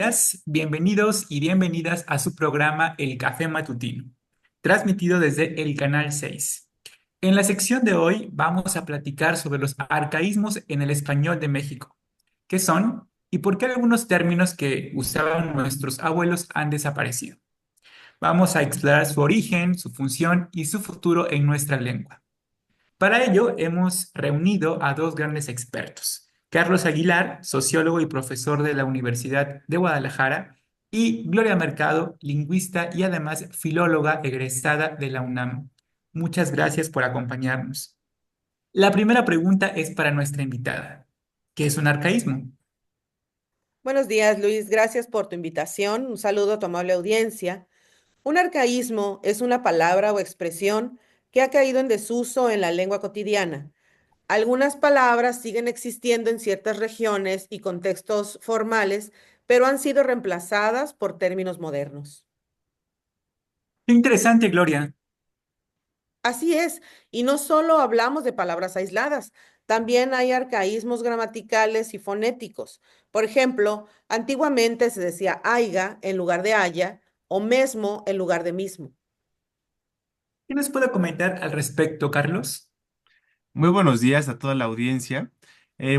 días, bienvenidos y bienvenidas a su programa El Café Matutino, transmitido desde el Canal 6. En la sección de hoy vamos a platicar sobre los arcaísmos en el español de México. ¿Qué son y por qué algunos términos que usaban nuestros abuelos han desaparecido? Vamos a explorar su origen, su función y su futuro en nuestra lengua. Para ello, hemos reunido a dos grandes expertos, Carlos Aguilar, sociólogo y profesor de la Universidad de Guadalajara, y Gloria Mercado, lingüista y además filóloga egresada de la UNAM. Muchas gracias por acompañarnos. La primera pregunta es para nuestra invitada. ¿Qué es un arcaísmo? Buenos días, Luis. Gracias por tu invitación. Un saludo a tu amable audiencia. Un arcaísmo es una palabra o expresión que ha caído en desuso en la lengua cotidiana. Algunas palabras siguen existiendo en ciertas regiones y contextos formales, pero han sido reemplazadas por términos modernos. Qué interesante, Gloria. Así es, y no solo hablamos de palabras aisladas, también hay arcaísmos gramaticales y fonéticos. Por ejemplo, antiguamente se decía aiga en lugar de haya o mesmo en lugar de mismo. ¿Qué nos puede comentar al respecto, Carlos? Muy buenos días a toda la audiencia.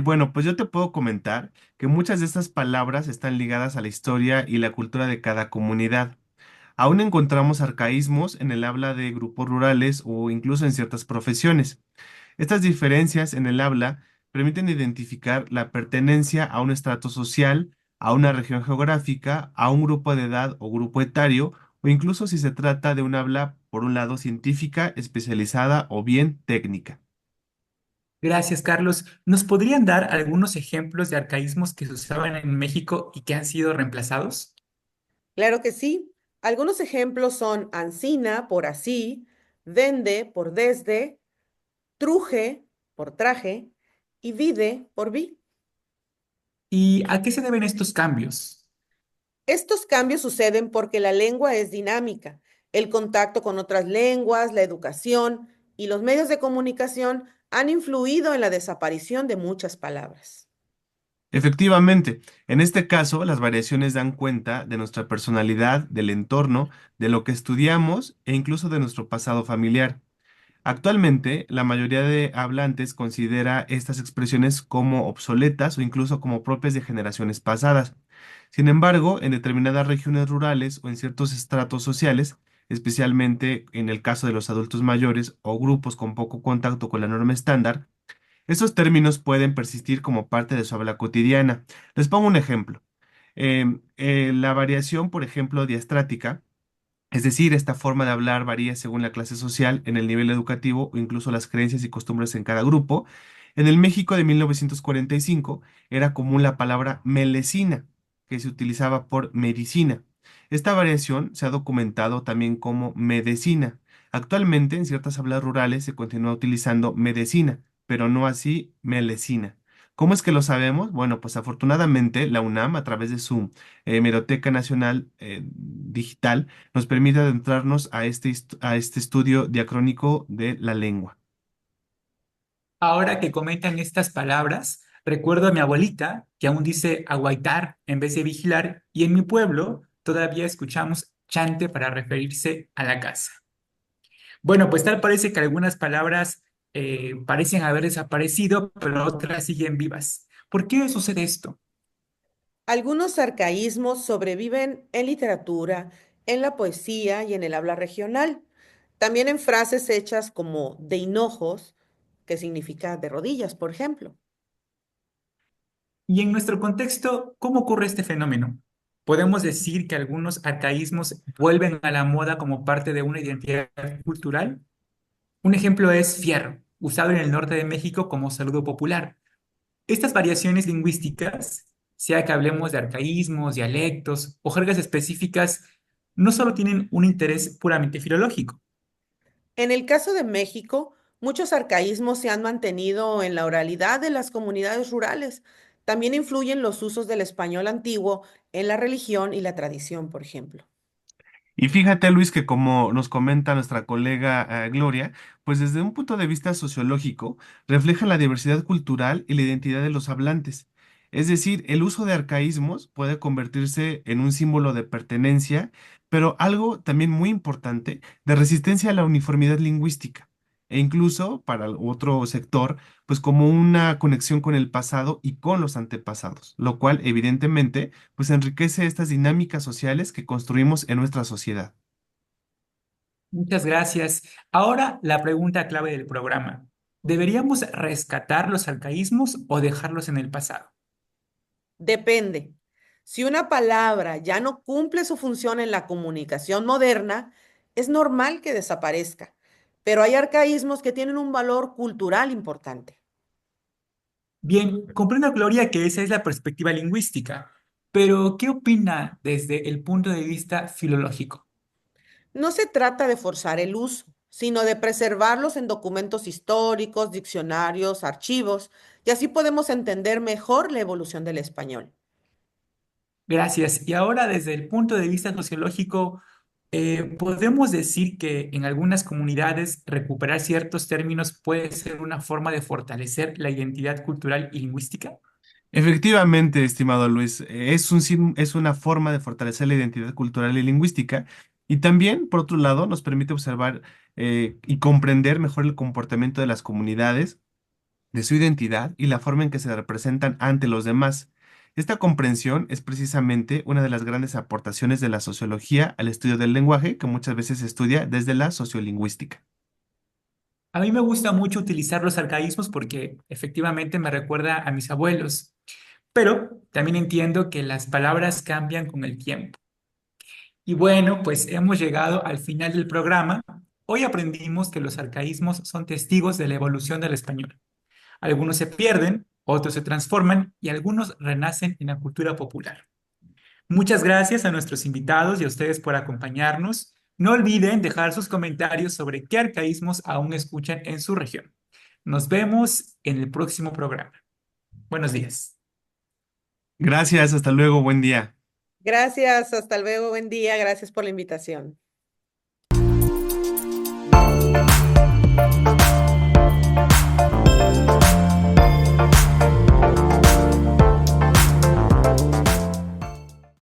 Bueno, pues yo te puedo comentar que muchas de estas palabras están ligadas a la historia y la cultura de cada comunidad. Aún encontramos arcaísmos en el habla de grupos rurales o incluso en ciertas profesiones. Estas diferencias en el habla permiten identificar la pertenencia a un estrato social, a una región geográfica, a un grupo de edad o grupo etario, o incluso si se trata de un habla, por un lado, científica, especializada o bien técnica. Gracias, Carlos. ¿Nos podrían dar algunos ejemplos de arcaísmos que se usaban en México y que han sido reemplazados? Claro que sí. Algunos ejemplos son ansina por así, dende por desde, truje por traje y vide por vi. ¿Y a qué se deben estos cambios? Estos cambios suceden porque la lengua es dinámica. El contacto con otras lenguas, la educación y los medios de comunicación han influido en la desaparición de muchas palabras. Efectivamente, en este caso, las variaciones dan cuenta de nuestra personalidad, del entorno, de lo que estudiamos e incluso de nuestro pasado familiar. Actualmente, la mayoría de hablantes considera estas expresiones como obsoletas o incluso como propias de generaciones pasadas. Sin embargo, en determinadas regiones rurales o en ciertos estratos sociales, especialmente en el caso de los adultos mayores o grupos con poco contacto con la norma estándar, estos términos pueden persistir como parte de su habla cotidiana. Les pongo un ejemplo. La variación, por ejemplo, diastrática, es decir, esta forma de hablar varía según la clase social, en el nivel educativo o incluso las creencias y costumbres en cada grupo. En el México de 1945 era común la palabra melecina, que se utilizaba por medicina. Esta variación se ha documentado también como medicina. Actualmente en ciertas hablas rurales se continúa utilizando medicina, pero no así melecina. ¿Cómo es que lo sabemos? Bueno, pues afortunadamente la UNAM, a través de su Hemeroteca Nacional Digital, nos permite adentrarnos a a este estudio diacrónico de la lengua. Ahora que comentan estas palabras, recuerdo a mi abuelita que aún dice aguaitar en vez de vigilar y en mi pueblo todavía escuchamos chante para referirse a la casa. Bueno, pues tal parece que algunas palabras parecen haber desaparecido, pero otras siguen vivas. ¿Por qué sucede esto? Algunos arcaísmos sobreviven en literatura, en la poesía y en el habla regional. También en frases hechas como de hinojos, que significa de rodillas, por ejemplo. Y en nuestro contexto, ¿cómo ocurre este fenómeno? ¿Podemos decir que algunos arcaísmos vuelven a la moda como parte de una identidad cultural? Un ejemplo es fierro, usado en el norte de México como saludo popular. Estas variaciones lingüísticas, sea que hablemos de arcaísmos, dialectos o jergas específicas, no solo tienen un interés puramente filológico. En el caso de México, muchos arcaísmos se han mantenido en la oralidad de las comunidades rurales. También influyen los usos del español antiguo en la religión y la tradición, por ejemplo. Y fíjate, Luis, que como nos comenta nuestra colega Gloria, pues desde un punto de vista sociológico, refleja la diversidad cultural y la identidad de los hablantes. Es decir, el uso de arcaísmos puede convertirse en un símbolo de pertenencia, pero algo también muy importante, de resistencia a la uniformidad lingüística. E incluso para el otro sector, pues como una conexión con el pasado y con los antepasados, lo cual evidentemente pues enriquece estas dinámicas sociales que construimos en nuestra sociedad. Muchas gracias. Ahora la pregunta clave del programa. ¿Deberíamos rescatar los arcaísmos o dejarlos en el pasado? Depende. Si una palabra ya no cumple su función en la comunicación moderna, es normal que desaparezca, pero hay arcaísmos que tienen un valor cultural importante. Bien, comprendo, Gloria, que esa es la perspectiva lingüística, pero ¿qué opina desde el punto de vista filológico? No se trata de forzar el uso, sino de preservarlos en documentos históricos, diccionarios, archivos, y así podemos entender mejor la evolución del español. Gracias. Y ahora, desde el punto de vista sociológico, podemos decir que en algunas comunidades recuperar ciertos términos puede ser una forma de fortalecer la identidad cultural y lingüística. Efectivamente, estimado Luis, es una forma de fortalecer la identidad cultural y lingüística y también, por otro lado, nos permite observar y comprender mejor el comportamiento de las comunidades, de su identidad y la forma en que se representan ante los demás. Esta comprensión es precisamente una de las grandes aportaciones de la sociología al estudio del lenguaje, que muchas veces se estudia desde la sociolingüística. A mí me gusta mucho utilizar los arcaísmos porque efectivamente me recuerda a mis abuelos, pero también entiendo que las palabras cambian con el tiempo. Y bueno, pues hemos llegado al final del programa. Hoy aprendimos que los arcaísmos son testigos de la evolución del español. Algunos se pierden, otros se transforman y algunos renacen en la cultura popular. Muchas gracias a nuestros invitados y a ustedes por acompañarnos. No olviden dejar sus comentarios sobre qué arcaísmos aún escuchan en su región. Nos vemos en el próximo programa. Buenos días. Gracias, hasta luego, buen día. Gracias, hasta luego, buen día, gracias por la invitación.